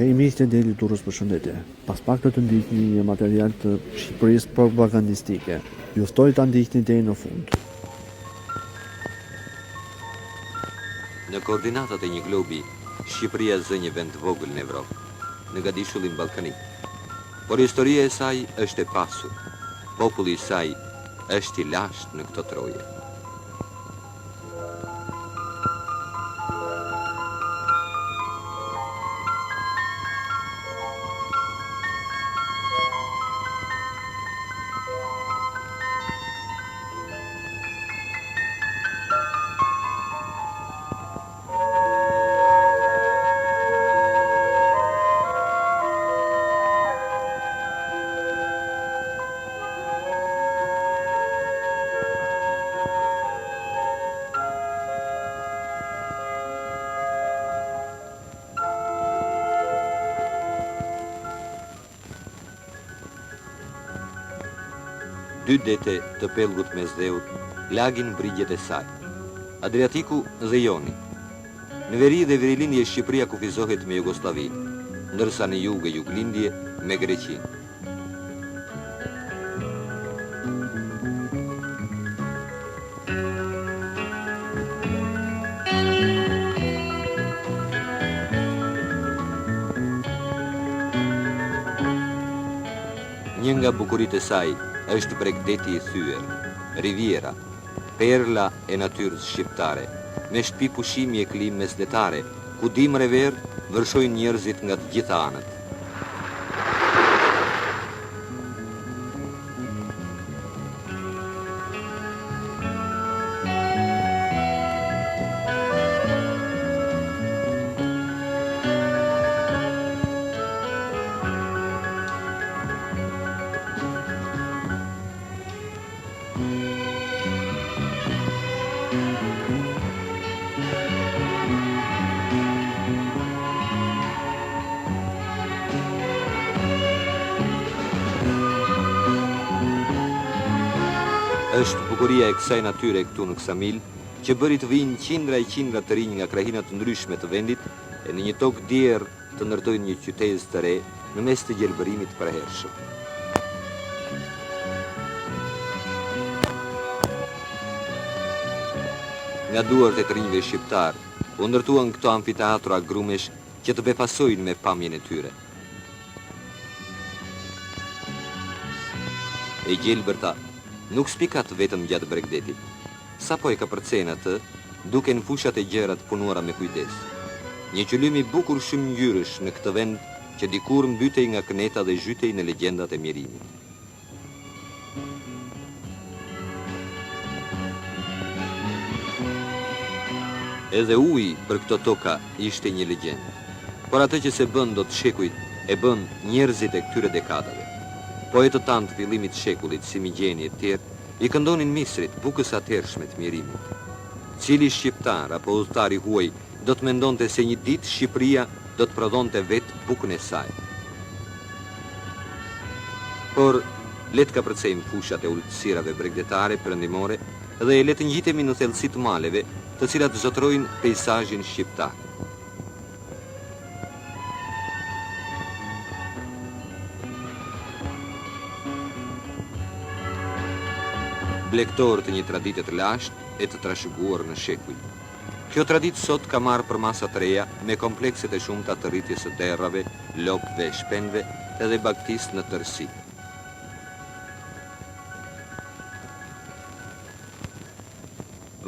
Hej miq të Deli Durrës, përshëndetje. Pas pak të ndiqni një material të Shqipërisë propagandistike. Ju ftoj ta ndiqni deri në fund. Në koordinatat e një globi, Shqipëria zë një vend vogël në Evropë, në gadishullin ballkanik. Por historia e saj është e pasur. Populli i saj është i lashtë në këto troje. Dy dete të pellgut mes dheut, lagin brigjet e saj, Adriatiku dhe Joni. Në veri dhe verilindje Shqipëria kufizohet me Jugoslavi, ndërsa në jug e juglindje me Greqi. Një nga bukurit e saj është Bregdeti i thyer, Riviera, perla e natyrës shqiptare, me shtëpi pushimi e klimë mesdhetare, ku dimër e verë vërshojnë njerëzit nga të gjitha anët. Është bukuria e kësaj natyre këtu në Ksamil, që bëri të vinë qindra e qindra të rinj nga krahinat të ndryshme të vendit, e në një tokë djerë të ndërtojnë një qytet të re në mes të gjelbërimit të përhershëm. Nga duart e të rinjve shqiptar, u ndërtuan këto amfiteatra grumesh që të befasojnë me pamjen e tyre. E gjelbërta nuk spikat vetëm gjatë Bregdetit. Sa po e ka përcen atë, duke në fushat e gjerat punuara me kujdes. Një qëllim i bukur shumë ngjyrësh në këtë vend që dikur mbytej nga këneta dhe zhytej në legjendat e mjerimit. Edhe uji për këto toka ishte një legjend, por atë që se bën do të shekujt e bën njerëzit e këtyre dekadave. Poetët tanë të fillimit shekullit, si Migjeni e tjerë, i këndonin misrit bukës atërshme të mjerimit. Cili shqiptar apo udhëtar i huaj do të mendonte se një ditë Shqipëria do të prodhonte vetë bukën e saj. Por le të kapërcejmë fushat e ulësirave bregdetare perëndimore dhe le të ngjitemi në thellësi të maleve, të cilat zotrojnë peizazhin shqiptar. Blektor të një tradite të lashtë e të trashëguar në shekuj. Kjo traditë sot ka marrë për masa të reja me komplekset e shumta të rritjes së derrave, lopëve, shpenve edhe bagtis në tërësi.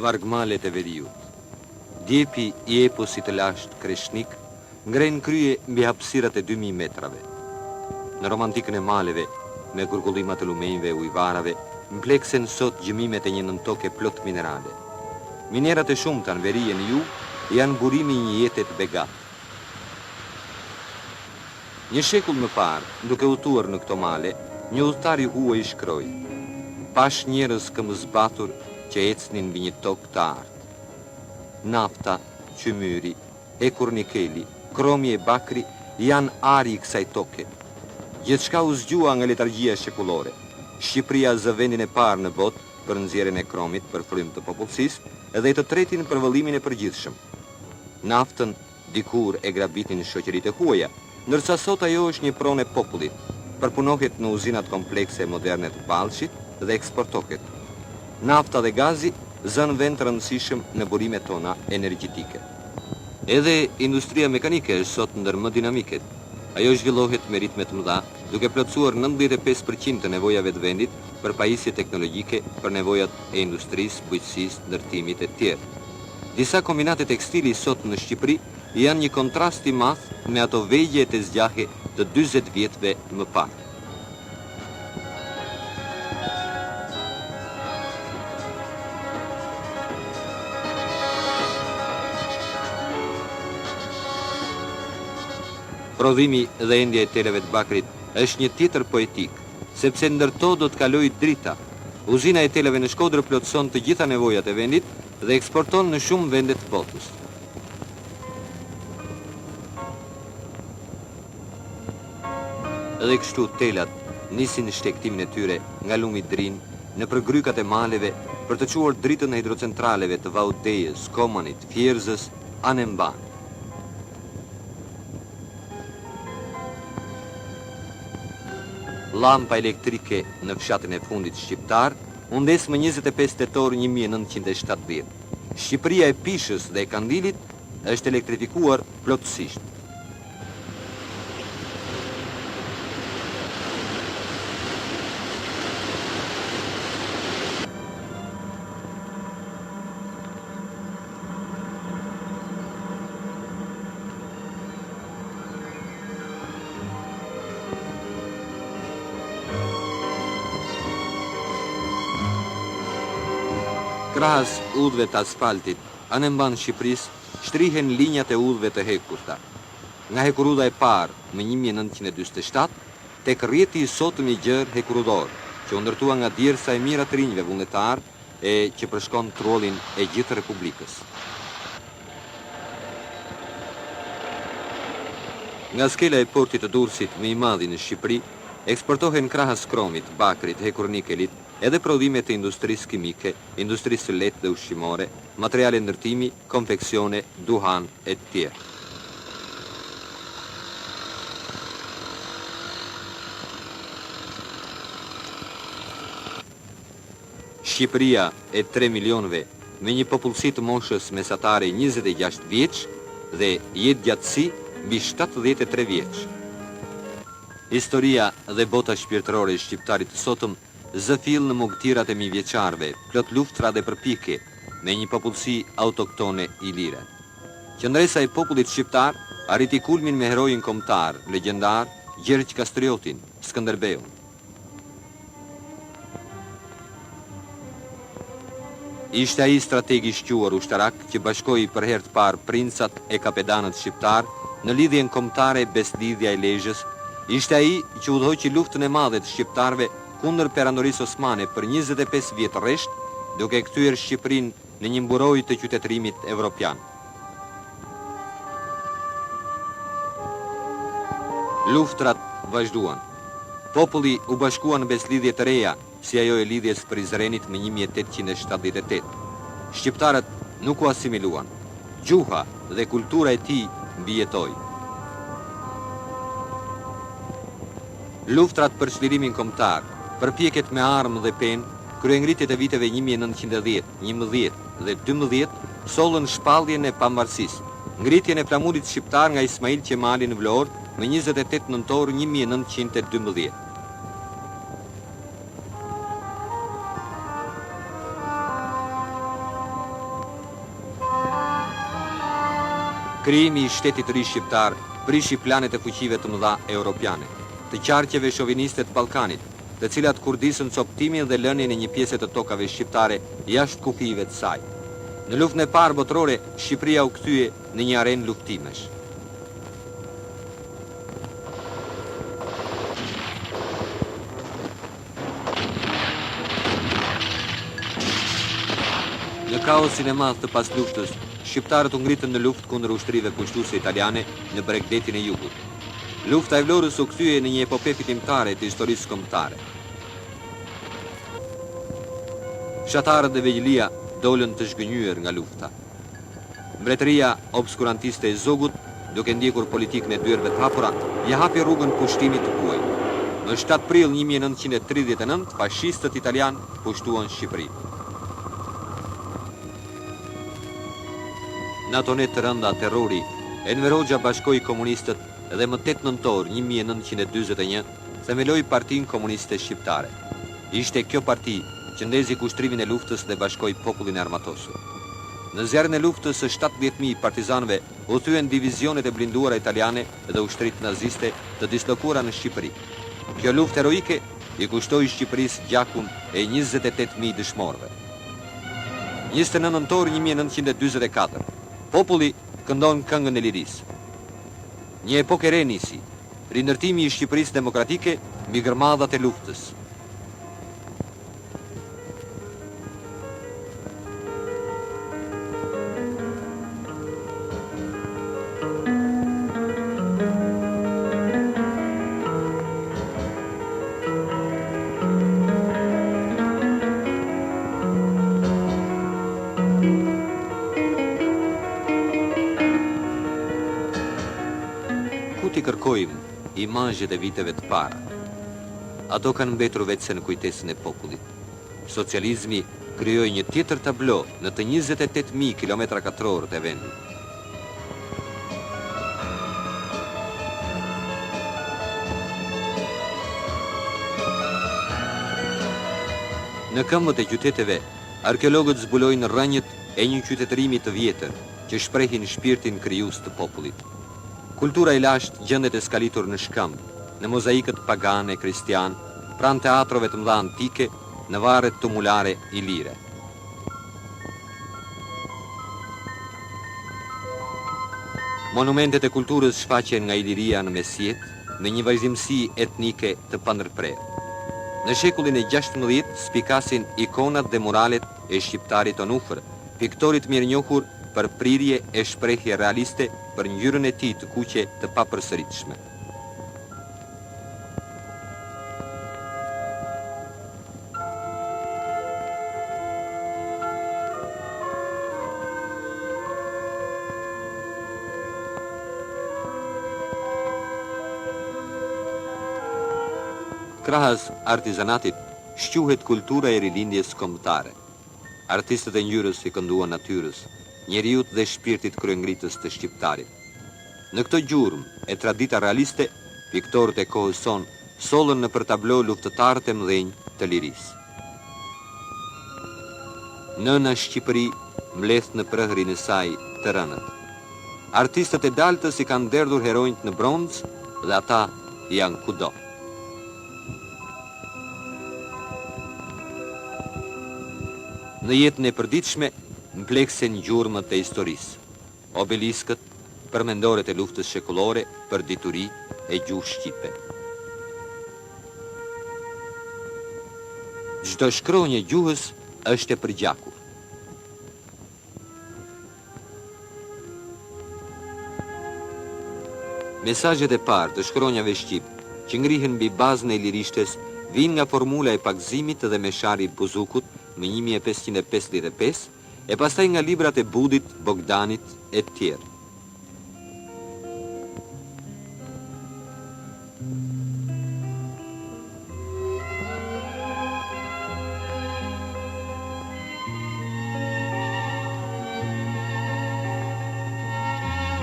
Vargmalet e veriut. Djepi i eposit të lashtë kreshnik ngren krye mbi hapësirat e 2000 metrave. Në romantikën e maleve, me gurgullimat e lumenjve e ujvarave, mpleksen sot gjëmimet e një nëntoke plot minerale. Minerat e shumta në veri e në jug janë burimi një jete të begat. Një shekull më parë, duke udhëtuar në këto male, një udhëtar i huaj shkroi: "Pash njerëz këmbëzbatur që ecnin mbi një tokë të artë. Nafta, qymyri, hekur nikeli, kromi e bakri janë ari i kësaj toke. Gjithçka u zgjua nga letargjia shekullore. Shqipëria zë vendin e parë në botë për nxjerrjen e kromit për frymë të popullsisë dhe të tretin për vëllimin e përgjithshëm. Naftën dikur e grabitin shoqëritë e huaja, ndërsa sot ajo është një pronë e popullit, përpunohet në uzinat komplekse moderne të Ballshit dhe eksportohet. Nafta dhe gazi zënë vend të rëndësishëm në burimet tona energjetike. Edhe industria mekanike është sot ndër më dinamiket. Ajo zhvillohet me ritme të mëdha, duke plotësuar 95% të nevojave të vendit për pajisje teknologjike për nevojat e industrisë, bujqësisë, ndërtimit e tjerë. Disa kombinate tekstili sot në Shqipëri janë një kontrast i madh me ato vegje të zgjahe të 40 vjetëve më parë. Prodhimi dhe endja e televe të Bakrit është një tjetër poetik, sepse ndërto do të kalojë drita. Uzina e televe në Shkodër plotëson të gjitha nevojat e vendit dhe eksporton në shumë vende të botës. Edhe kështu telat nisin shtektimin e tyre nga lumi Drin në përgrykat e maleve për të quar dritën e hidrocentraleve të Vaudejës, Komanit, Fierzës, Anemban. Lampa elektrike në fshatin e fundit shqiptar u ndes më 25 tetor 1970. Shqipëria e Pishës dhe e Kandilit është elektrifikuar plotësisht. Krahas udhëve të asfaltit, anemban Shqipërisë, shtrihen linjat e udhëve të hekurta. Nga hekurudha e parë më 1947, tek rrjeti i sotëm i gjerë hekurudor, që u ndërtua nga djersa e mira të rinjve vullnetar e që përshkon trollin e gjithë Republikës. Nga skela e portit të Durrësit më i madhi në Shqipëri, eksportohen krahas kromit, bakrit, hekurnikelit, edhe prodhimet e industrisë kimike, industrisë së lehtë dhe ushqimore, materiale ndërtimi, konfeksione, duhan e tjerë. Shqipëria e 3 milionëve me një popullsi të moshës mesatare 26 vjeç dhe jetë gjatësi mbi 73 vjeç. Historia dhe bota shpirtërore e shqiptarit të sotëm zëfill në mugtirat e mijëvjeçarëve, plot luftra dhe përpjekje me një popullsi autoktone i lire. Qëndresa e popullit shqiptar arriti kulmin me herojin kombëtar, legjendar, Gjergj Kastriotin, Skënderbeun. Ishte ai strateg i shquar ushtarak që bashkoi për herë të parë princat e kapedanët shqiptar në lidhjen kombëtare Beslidhja e Lezhës. Ishte ai që udhëhoqi luftën e madhe të shqiptarëve kundër perandorisë osmane për 25 vjet rresht, duke kthyer Shqipërinë në një mburoj të qytetërimit evropian. Luftrat vazhduan. Populli u bashkua në beslidhje të reja, si ajo e lidhjes Prizrenit më 1878. Shqiptarët nuk u asimiluan. Gjuha dhe kultura e tij mbijetoi. Luftrat për çlirimin kombëtar, përpjekjet me armë dhe penë, kryengritjet e viteve 1910, 11 dhe 12 sollën shpalljen e pavarësisë, ngritjen e flamurit shqiptar nga Ismail Qemali në Vlorë më 28 nëntor 1912. Krijimi i shtetit të ri shqiptar prishi planet e fuqive të mëdha europiane, të qarqeve shoviniste të Ballkanit, të cilat kurdisën coptimin dhe lënien e një pjese të tokave shqiptare jashtë kufive të saj. Në luftën e parë botërore, Shqipëria u kthye në një arenë luftimesh. Në kaosin e madh të pas luftës, shqiptarët u ngritën në luftë kundër ushtrive kushtuese italiane në Bregdetin e Jugut. Lufta e Vlorës u kthye në një epope fitimtare të historisë kombëtare. Fshatarët dhe vegjëlia dolën të zhgënjyer nga lufta. Mbretëria obskurantiste e Zogut duke ndjekur politikën e dyerve të hapura, ja hapi rrugën pushtimit të huaj. Në 7 prill 1939, fashistët italian pushtuan Shqipërinë. Në atonet të rënda terrori, Enver Hoxha bashkoi komunistët dhe më 8 nëntor 1941 themeloi Partinë Komuniste Shqiptare. Ishte kjo parti që ndezi kushtrimin e luftës dhe bashkoi popullin e armatosur. Në zjarrin e luftës së 17.000 partizanëve u thyen divizionet e blinduara italiane dhe ushtrit naziste të dislokuara në Shqipëri. Kjo luftë heroike i kushtoi Shqipërisë gjakun e 28.000 dëshmorëve. 29 nëntor 1944, populli këndon këngën e lirisë. Një epokë e re nisi, rindërtimi i Shqipërisë demokratike mbi gërmadhat e luftës. T'i kërkojmë imazhet e viteve të para. Ato kanë mbetur vetëse në kujtesën e popullit. Socializmi krijoi një tjetër tablo në të 28.000 km2 të vendit. Në këmbët e qyteteve, arkeologët zbulojnë rrënjët e një qytetërimi të vjetër që shprehin shpirtin krijues të popullit. Kultura e lashtë gjendet e skalitur në shkëmb, në mozaikët pagane, kristian, pranë teatrove të mëdha antike, në varet tumulare ilire. Monumentet e kulturës shfaqen nga Iliria në mesjet, me një vazhdimsi etnike të pandërprerë. Në shekullin e 16 spikasin ikonat dhe muralet e shqiptarit Onufër, piktorit mirënjohur për prirje e shprehje realiste për ngjyrën e tij të kuqe të papërsëritshme. Krahas artizanatit, shquhet kultura e rilindjes kombëtare. Artistët e ngjyrës i kënduan natyrës, njeriut dhe shpirtit kryengritës të shqiptarit. Në këtë gjurmë e tradita realiste, piktorët e kohës son sollën në për tablo luftëtarët e mëdhenj të lirisë. Nëna Shqipëri mleth në prehrin e saj të rënët. Artistët e daltës i kanë derdhur heronjt në bronzë dhe ata janë kudo. Në jetën e përditshme, mpleksen gjurmët e historisë, obeliskët, përmendoret e luftës shekullore për dituri e gjuhë shqipe. Çdo shkronjë e gjuhës është e përgjakur. Mesazhet e parë të shkronjave shqip, që ngrihen mbi bazën e lirishtes, vinë nga formula e pagzimit dhe meshari Buzukut më 1555, e pastaj nga librat e Budit, Bogdanit e tjerë.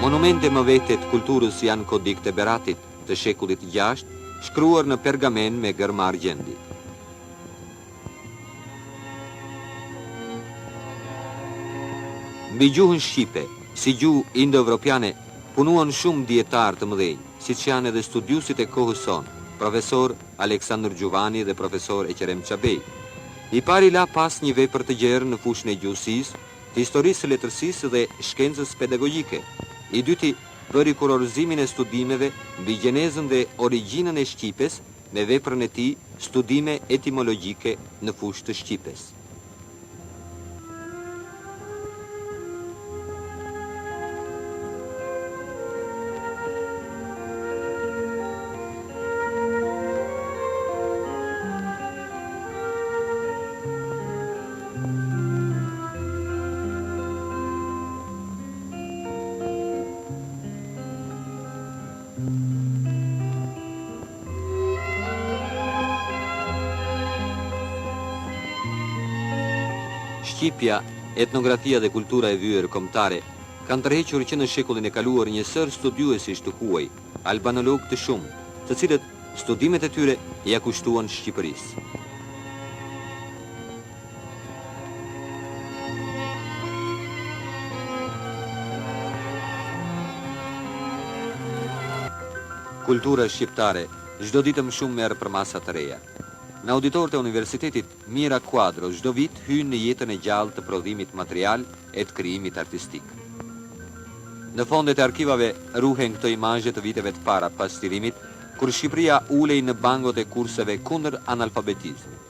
Monumente më vete të kulturës janë Kodik të Beratit të shekullit 6, shkruar në pergamen me gërma argjendi. Mbi gjuhën shqipe, si gjuhë indo-evropiane, punuan shumë dietarë të mëdhenj, siç janë edhe studiusit e kohës son, profesor Aleksandr Gjuvani dhe profesor Eqerem Çabej. I pari la pas një vepër të gjerë në fushën e gjuhësisë, të historisë së letërsisë dhe shkencës pedagogjike. I dyti bëri kurorëzimin e studimeve mbi gjenezën dhe origjinën e shqipes me veprën e tij studime etimologjike në fushë të shqipes. Shqipja, etnografia dhe kultura e vyër kombëtare kanë tërhequr që në shekullin e kaluar një sër studiuesish të huaj, albanolog të shumë, të cilët studimet e tyre ja kushtuan Shqipërisë. Kultura shqiptare çdo ditë më shumë merr për masa të reja. Në auditorët e universitetit, Mira Quadro çdo vit hyn në jetën e gjallë të prodhimit material e të krijimit artistik. Në fondet e arkivave ruhen këto imazhe të viteve të para pas lirimit, kur Shqipëria ulej në bangot e kurseve kundër analfabetizmit.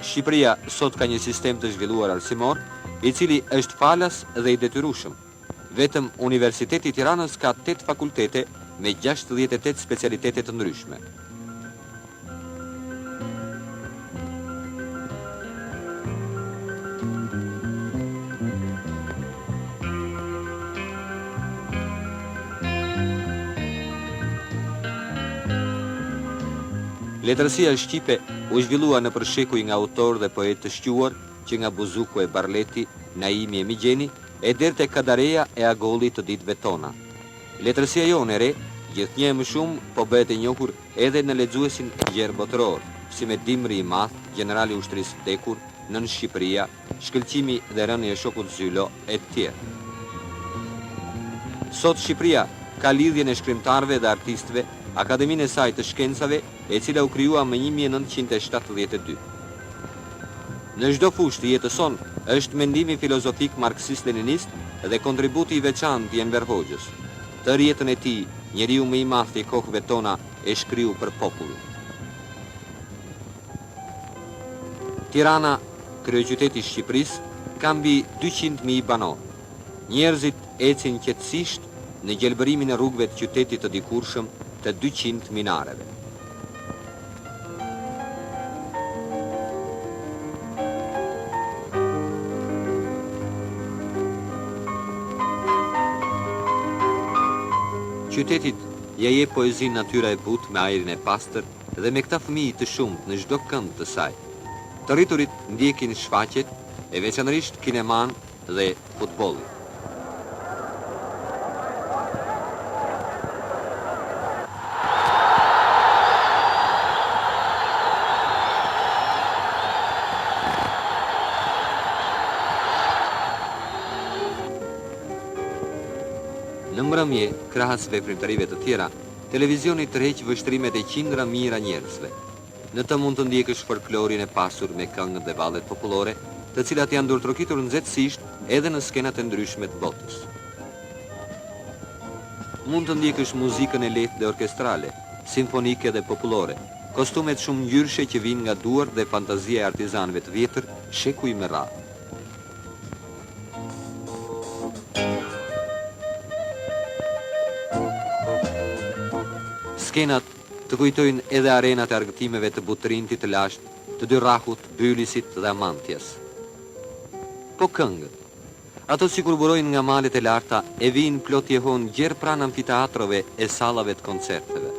Shqipëria sot ka një sistem të zhvilluar arsimor, i cili është falas dhe i detyrueshëm. Vetëm Universiteti i Tiranës ka 8 fakultete me 68 specialitete të ndryshme. Letërsia shqipe u zhvillua në përshekuj nga autor dhe poet të shquar, që nga Buzuku e Barleti, Naimi e Migjeni, e deri te Kadareja e Agolli të ditëve tona. Letërsia jonë e re, gjithnjë më shumë, po bëhet e njohur edhe në lexuesin gjerë botëror, si me Dimri i Madh, generali i ushtrisë së vdekur, Nën Shqipëria, Shkëlqimi dhe rënia e shokut Zylo e të tjerë. Sot Shqipëria ka lidhjen e shkrimtarëve dhe artistëve, Akademinë e saj të shkencave, e cila u krijua më 1972. Në çdo fushë të jetës son është mendimi filozofik marksist-leninist dhe kontributi i veçantë i Enver Hoxhës. Të rjetën e tij, njeriu më i madh i kohëve tona e shkriu për popullin. Tirana, kryeqyteti i Shqipërisë, ka mbi 200.000 banor. Njerëzit ecin qetësisht në gjelbërimin e rrugëve të qytetit të dikurshëm të 200 minareve. Qytetit ja jep poezinë natyra e butë me ajrin e pastër dhe me këta fëmijë të shumt në çdo kënd të saj. Të rriturit ndjekin shfaqjet e veçanërisht kineman dhe futbolli. Në mbrëmje, krahas veprimtarive të tjera, televizioni tërheq vështrimet e qindra mijëra njerëzve. Në të mund të ndjekësh folklorin e pasur me këngët dhe vallet popullore, të cilat janë ndërtrokitur nxehtësisht edhe në skenat e ndryshme të botës. Mund të ndjekësh muzikën e lehtë dhe orkestrale, simfonike dhe popullore, kostumet shumë ngjyrshe që vijnë nga duart dhe fantazia e artizanëve të vjetër, shekuj me radhë. Skenat të kujtojnë edhe arenat e argëtimeve të Butrintit të Lasht, të Dyrrahut, Bylisit dhe Amantjes. Po këngët, ato si kur burojnë nga malet e larta e vijnë plot jehon gjerë pranë amfiteatrove e sallave të koncerteve.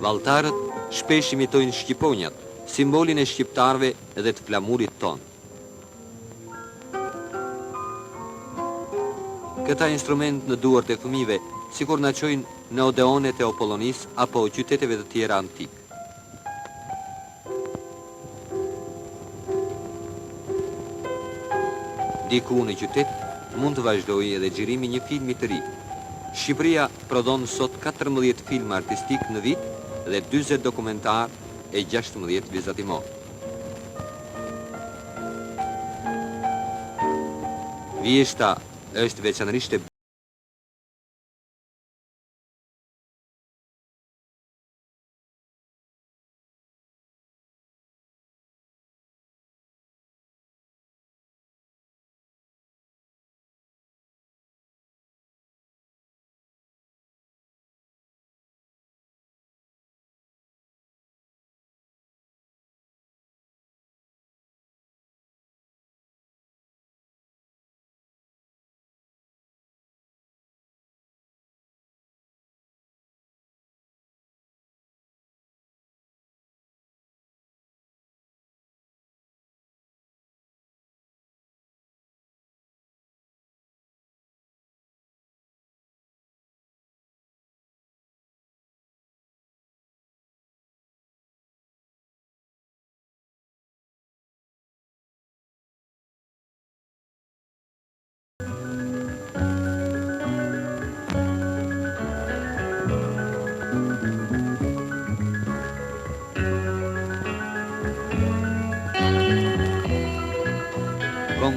Valltarët shpesh imitojnë shqiponjat, simbolin e shqiptarëve dhe të flamurit tonë. Këta instrument në duart e fëmijëve, sikur na çojnë në odeonet e Apollonis apo qyteteve të tjera antik. Diku në qytet mund të vazhdojë edhe xhirimi një filmi të ri. Shqipëria prodhon sot 14 filma artistik në vit dhe 40 dokumentar e 16 vizatimor. Vjeshta është veçanërisht e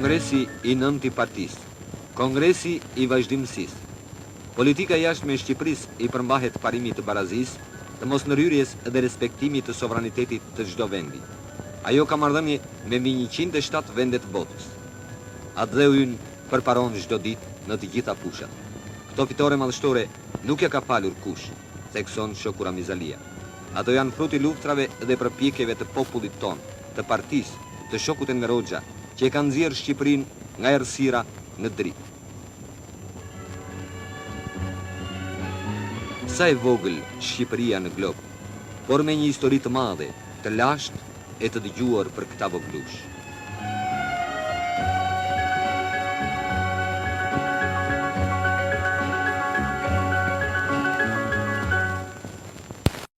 Kongresi I nënti partisë, Kongresi I vazhdimësisë. Politika jashtme e Shqipërisë I përmbahet parimit të barazisë, të mosnërhyrjes dhe respektimit të sovranitetit të çdo vendi. Ajo ka marrëdhënie me mbi 107 vende të botës. Atë dheu ynë përparon çdo ditë në të gjitha pushat. Këto fitore madhështore nuk ja ka falur kush, thekson shoku Ramizalia. Ato janë fruti luftrave dhe përpjekjeve të popullit ton, të partisë, të shokut Enver Hoxha, që e kanë nxjerrë Shqipërinë nga errësira në dritë. Sa e vogël Shqipëria në glob, por me një histori të madhe, të lashtë e të dëgjuar për këta voglush.